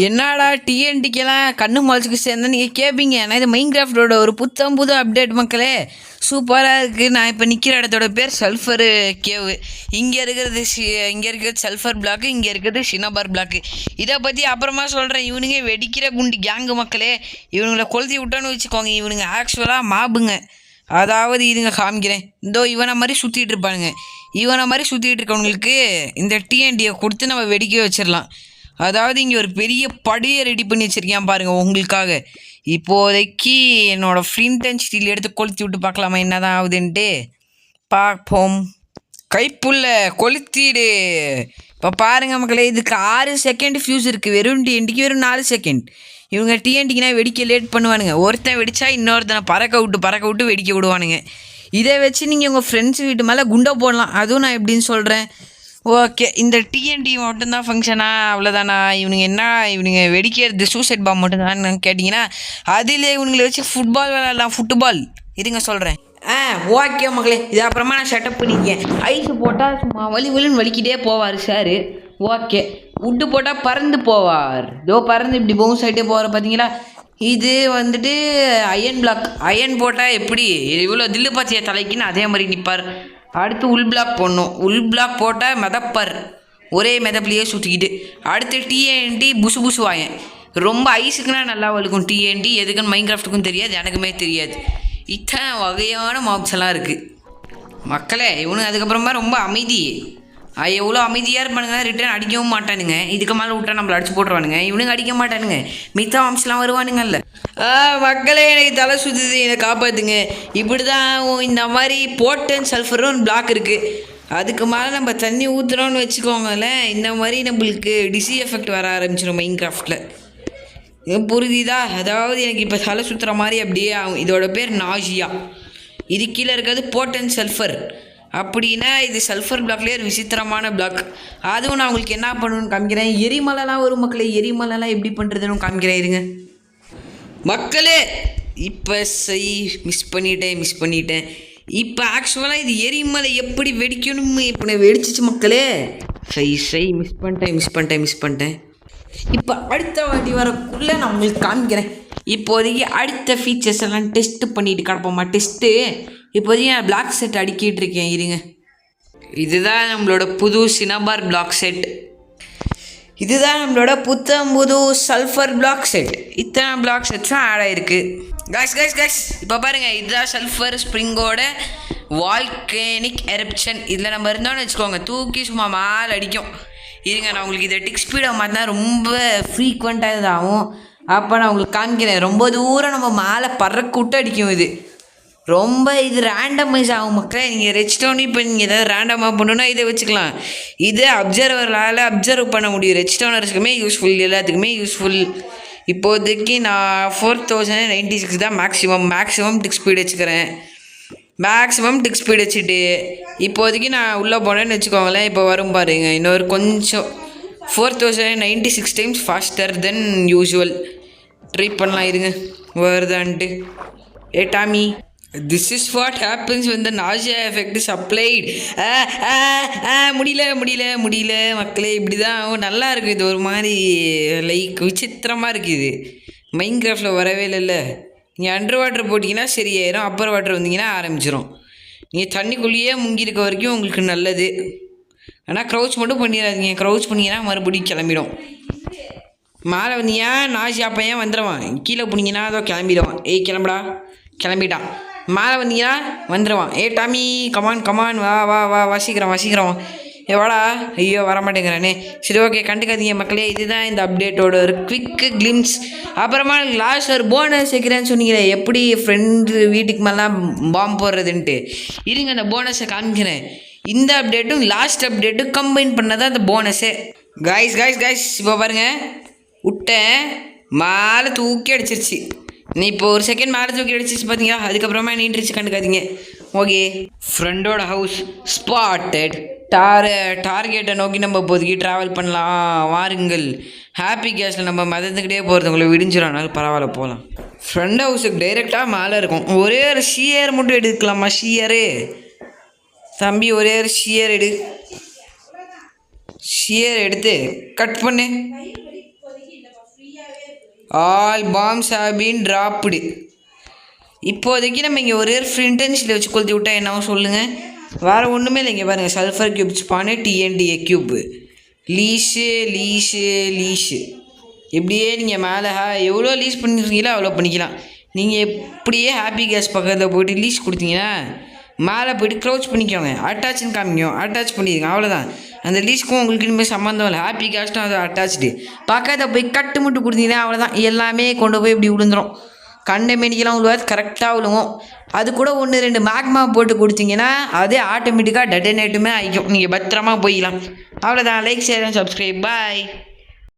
என்னடா டிஎன்டிக்கெல்லாம் கண்ணு முளைச்சிக்கு சேர்ந்தா நீங்கள் கேட்பீங்க. நான் இது மைன்கிராஃப்டோட ஒரு புது அப்டேட் மக்களே. சூப்பராக இருக்குது. நான் இப்போ நிற்கிற இடத்தோட பேர் சல்ஃபரு கேவு. இங்கே இருக்கிறது சல்ஃபர் பிளாக்கு, இங்கே இருக்கிறது சினபார் பிளாக்கு. இதை பற்றி அப்புறமா சொல்கிறேன். இவனுங்க வெடிக்கிற குண்டு கேங்கு மக்களே. இவனுங்களை கொளுத்தி விட்டோன்னு வச்சுக்கோங்க. இவனுங்க ஆக்சுவலாக மாபுங்க. அதாவது இதுங்க காமிக்கிறேன். இவனை மாதிரி சுற்றிட்டு இருப்பானுங்க. இவனை மாதிரி சுற்றிட்டு இருக்கவங்களுக்கு இந்த டிஎன்டியை கொடுத்து நம்ம வெடிக்க வச்சிடலாம். அதாவது இங்கே ஒரு பெரிய படியை ரெடி பண்ணி வச்சுருக்கேன் பாருங்கள் உங்களுக்காக. இப்போதைக்கு என்னோடய ஃப்ளிண்ட் அண்ட் ஸ்டீல் எடுத்து கொளுத்தி விட்டு பார்க்கலாமா என்ன தான் ஆகுதுன்ட்டு பார்ப்போம். கைப்புள்ள கொளுத்திடு. இப்போ பாருங்கள் மக்களே, இதுக்கு 6 செகண்ட் ஃபியூஸ் இருக்குது. வெறும் டிஎன்டிக்கு வெறும் 4 செகண்ட். இவங்க டிஎன்டிக்குனா வெடிக்க லேட் பண்ணுவானுங்க. ஒருத்தன் வெடித்தா இன்னொருத்தனை பறக்க விட்டு வெடிக்க விடுவானுங்க. இதை வச்சு நீங்கள் உங்கள் ஃப்ரெண்ட்ஸ் வீட்டு மேலே குண்டை போடலாம். அதுவும் நான் எப்படின்னு சொல்கிறேன். ஓகே, இந்த டிஎன்டி மட்டும்தான் ஃபங்க்ஷனா? அவ்வளோதானா? இவனுங்க வெடிக்கிறது சூசைட் பாம் மட்டும்தான் கேட்டிங்கன்னா, அதில் இவனுங்களை வச்சு ஃபுட்பால் விளையாடலாம். ஃபுட்பால் இருங்க சொல்கிறேன். ஓகே மக்களே, இது அப்புறமா நான் செட்டப் பண்ணிக்கேன். ஐஸு போட்டால் சும்மா வலின்னு வலிக்கிட்டே போவார் சார். ஓகே, உட்டு போட்டால் பறந்து போவார். பறந்து இப்படி பவுன்ஸ் ஆகிட்டே போவார் பார்த்தீங்களா? இது வந்துட்டு அயன் பிளாக். அயன் போட்டால் எப்படி இவ்வளோ தில்லு பாத்தியா தலைக்குன்னு அதே மாதிரி நிற்பார். அடுத்து உள் பிளாக் போடணும். உள் பிளாக் போட்டால் மிதப்பார். ஒரே மிதப்புலையே சுற்றிக்கிட்டு. அடுத்து டிஎன்டி புசு வாயன். ரொம்ப ஐஸுக்குன்னா நல்லா வலுக்கும் டிஎன்டி. எதுக்குன்னு மைன்கிராஃப்ட்டுக்கும் தெரியாது, எனக்குமே தெரியாது. இத்தனை வகையான மாப்ஸ் எல்லாம் இருக்குது மக்களே. இவனு அதுக்கப்புறமா ரொம்ப அமைதி. எவ்வளோ அமைதியாக இருப்பானுங்க. ரிட்டர்ன் அடிக்கவும் மாட்டானுங்க. இதுக்கு மேலே விட்டா நம்மளை அடிச்சு போட்டுருவானுங்க. இவனுங்க அடிக்க மாட்டானுங்க. மித்த மாம்ஸ்லாம் வருவானுங்கல்ல. மக்களே, எனக்கு தலை சுற்றுது, என்னை காப்பாற்றுங்க. இப்படி தான் இந்த மாதிரி போட்டன் சல்ஃபரும் பிளாக் இருக்குது. அதுக்கு மேலே நம்ம தண்ணி ஊற்றுறோன்னு வச்சுக்கோங்களேன், இந்த மாதிரி நம்மளுக்கு டிசி எஃபெக்ட் வர ஆரம்பிச்சிடும் மைன்கிராஃப்டில். புரியுதா? அதாவது எனக்கு இப்போ தலை சுற்றுற மாதிரி அப்படியே ஆகும். இதோட பேர் நாஜியா. இது கீழே இருக்கிறது போட்டன் சல்ஃபர். அப்படின்னா இது சல்ஃபர் பிளாக்லேயே ஒரு விசித்திரமான பிளாக். அதுவும் நான் உங்களுக்கு என்ன பண்ணணும்னு காமிக்கிறேன். எரிமலைலாம் வரும் மக்களே. எரிமலைலாம் எப்படி பண்ணுறதுன்னு காமிக்கிறேன் இருங்க மக்களே. இப்போ மிஸ் பண்ணிட்டேன். இப்போ ஆக்சுவலாக இது எரிமலை எப்படி வெடிக்கணும்னு இப்போ நான் வெடிச்சிச்சு மக்களே. மிஸ் பண்ணிட்டேன். இப்போ அடுத்த வாட்டி வரக்குள்ளே நான் உங்களுக்கு காமிக்கிறேன். இப்போதைக்கு அடுத்த ஃபீச்சர்ஸ் எல்லாம் டெஸ்ட்டு பண்ணிட்டு கிடப்போமா. டெஸ்ட்டு இப்போதைக்கு நான் பிளாக் செட் அடிக்கிட்டு இருக்கேன் இருங்க. இதுதான் நம்மளோட புது சினபார் பிளாக் செட். இதுதான் நம்மளோட புது சல்ஃபர் பிளாக் செட். இத்தனை பிளாக் செட்ஸும் ஆட் ஆகிருக்கு. கைஸ் இப்போ பாருங்கள், இதுதான் சல்ஃபர் ஸ்ப்ரிங்கோட வால்கேனிக் எரப்ஷன். இதில் நம்ம இருந்தோன்னு வச்சுக்கோங்க, தூக்கி சும்மா மேலே அடிக்கும். இருங்க, நான் உங்களுக்கு இதை டிக் ஸ்பீடை மாற்றினா ரொம்ப ஃப்ரீக்வெண்ட்டாக இதாகும். அப்போ நான் உங்களுக்கு காமிக்கிறேன். ரொம்ப தூரம் நம்ம மேலே பறக்க விட்டு அடிக்கும். இது ரேண்டமைஸ் ஆகும் மக்களே. நீங்கள் ரெட்ஸ்டோன் இப்போ நீங்கள் எதாவது ரேண்டமாக பண்ணணுன்னா இதை வச்சுக்கலாம். இது அப்சர்வரால் அப்சர்வ் பண்ண முடியும். ரெட்ஸ்டோனர்ஸுக்குமே யூஸ்ஃபுல், எல்லாத்துக்குமே யூஸ்ஃபுல். இப்போதைக்கு நான் 4096 தான் மேக்ஸிமம் டிக் ஸ்பீடு வச்சுக்கிறேன். டிக் ஸ்பீடு வச்சுட்டு இப்போதைக்கு நான் உள்ளே போனேன்னு வச்சுக்கோங்களேன். இப்போ வரும் பாருங்க, இன்னொரு கொஞ்சம் 4096 times faster than usual. Try பண்ணலாம் இருங்க வருதான்ட்டு. Tommy, this is what happens when the nausea effect is applied. முடியல மக்களே. இப்படி தான் நல்லா இருக்குது. இது ஒரு மாதிரி லைக் விசித்திரமாக இருக்குது. மைன்கிராஃப்டில் வரவே இல்லைல்ல. நீங்கள் அண்டர் வாட்டர் போட்டிங்கன்னா சரியாயிரும். அப்பர் வாட்டர் வந்தீங்கன்னா ஆரம்பிச்சிடும். நீங்கள் தண்ணிக்குள்ளேயே முங்கியிருக்க வரைக்கும் உங்களுக்கு நல்லது. ஆனால் க்ரௌச் மட்டும் பண்ணிடாதீங்க. க்ரௌச் பண்ணிங்கன்னா மறுபடியும் கிளம்பிடும். மேலே வந்தீங்கன்னா நாசியா பையன் வந்துடுவான். கீழே போனீங்கன்னா அதோ கிளம்பிடுவான். கிளம்பிட்டான். மேலே வந்தீங்கன்னா வந்துடுவான். டாமி கமான் வா சீக்கிரம் வாடா. ஐயோ வரமாட்டேங்கிறானே. சரி ஓகே, கண்டுக்காதீங்க மக்களே. இதுதான் இந்த அப்டேட்டோட ஒரு குவிக்கு கிளிம்ஸ். அப்புறமா லாஸ்ட் ஒரு போனஸ் வைக்கிறேன்னு சொன்னீங்களே, எப்படி ஃப்ரெண்டு வீட்டுக்கு மேலாம் பாம்பு போடுறதுன்ட்டு. இருங்க, அந்த போனஸை காமிக்கிறேன். இந்த அப்டேட்டும் லாஸ்ட் அப்டேட்டும் கம்பைன் பண்ணதான் அந்த போனஸே. கைஸ் இப்போ பாருங்கள், விட்டேன் மேலே தூக்கி அடிச்சிருச்சு. நீ இப்போ ஒரு செகண்ட் மேலே தூக்கி அடிச்சிச்சு பார்த்தீங்களா? அதுக்கப்புறமா நீண்டுருச்சு, கண்டுக்காதீங்க. ஓகே, ஃப்ரெண்டோட ஹவுஸ் ஸ்பாட்டட். டார்கெட்டை நோக்கி நம்ம இப்போதைக்கு ட்ராவல் பண்ணலாம். வாருங்கள். ஹாப்பி கேஸில் நம்ம மதத்துக்கிட்டே போகிறது உங்களை விடிஞ்சிடும். பரவாயில்ல போகலாம். ஃப்ரெண்ட் ஹவுஸுக்கு டைரெக்டாக மேலே இருக்கும். ஒரே ஒரு ஷியர் மட்டும் எடுக்கலாமா? ஷியரு தம்பி, ஒரே ஒரு ஷியர் எடுத்து கட் பண்ணு. All palms have been dropped. இப்போதைக்கு நம்ம இங்கே ஒரு ஃப்ரிண்டன்ஸில் வச்சு கொளுத்தி விட்டா என்னவோ சொல்லுங்கள். வேறு ஒன்றுமே இல்லை. இங்கே பாருங்கள், சல்ஃபர் கியூப் ஸ்பானு, டிஎன்டிஏ கியூப்பு, லீஷு. இப்படியே நீங்கள் மேலே எவ்வளோ லீஸ் பண்ணிருக்கீங்களோ அவ்வளோ பண்ணிக்கலாம். நீங்கள் எப்படியே ஹாப்பி கேஸ் பக்கத்தில் போய்ட்டு லீஸ் கொடுத்தீங்கன்னா மேலே போய்ட்டு க்ரௌச் பண்ணிக்கோங்க, அட்டாச்சுன்னு காமிக்கும், அட்டாச் பண்ணிடுங்க, அவ்வளோதான். அந்த லீஸ்க்கும் உங்களுக்கு இனிமேல் சம்மந்தம் இல்லை. ஹாப்பி கேஸ்ட்டும் அது அட்டாச்சு. பக்கத்தில் போய் கட்டு மட்டும் கொடுத்தீங்கன்னா அவ்வளோதான், எல்லாமே கொண்டு போய் இப்படி விழுந்துடும். கண்ட மேனிக்கெல்லாம் விழுவாது, கரெக்டாக விழுவும். அது கூட 1-2 மேக்மா போட்டு கொடுத்தீங்கன்னா அதே ஆட்டோமேட்டிக்காக டெட்டனேட்டுமே ஆகிக்கும். நீங்கள் பத்திரமா போய்க்கலாம். அவ்வளோதான். Like, share and subscribe. Bye.